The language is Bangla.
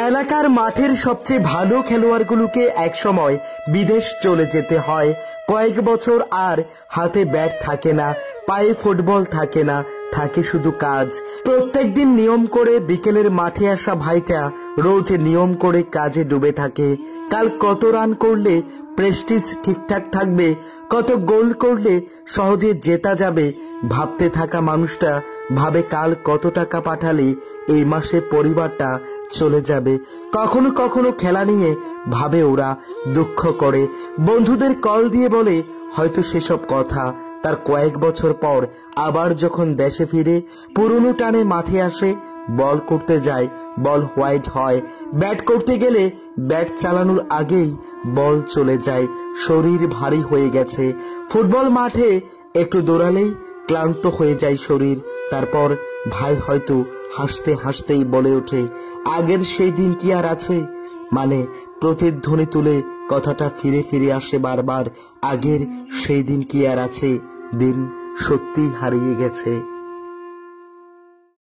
এলাকার মাঠের সবচেয়ে ভালো খেলোয়াড়গুলোকে একসময় বিদেশ চলে যেতে হয়। কয়েক বছর আর হাতে ব্যাট থাকে না, পায়ে ফুটবল থাকে না, থাকে শুধু কাজ। প্রত্যেকদিন নিয়ম করে বিকেলের মাঠে আসা ভাইটা রোজ নিয়ম করে কাজে ডুবে থাকে। কাল কত রান করলে প্রেস্টিজ ঠিকঠাক থাকবে, কত গোল করলে সহজে জেতা যাবে, ভাবতে থাকা মানুষটা ভাবে কাল কত টাকা পাঠালে এই মাসে পরিবারটা চলে যাবে। কখনো কখনো খেলা নিয়ে ভাবে ওরা, দুঃখ করে, বন্ধুদের কল দিয়ে বলে হয়তো সেসব কথা। তার কয়েক বছর পর আবার যখন দেশে ফিরে পুরনো টানে মাঠে আসে, বল করতে যায়, বল হোয়াইট হয়। ব্যাট করতে গেলে ব্যাট চালানোর আগেই বল চলে যায়, শরীর ভারী হয়ে গেছে। ফুটবল মাঠে একটু দৌড়ালেই ক্লান্ত হয়ে যায় শরীর। তারপর ভাই হয়তো হাসতে হাসতেই বলে ওঠে, আগের সেই দিন কি আর আছে? মানে প্রতিধ্বনি তুলে কথাটা ফিরে ফিরে আসে বারবার, আগের সেই দিন কি আর আছে? দিন সত্যিই হারিয়ে গেছে।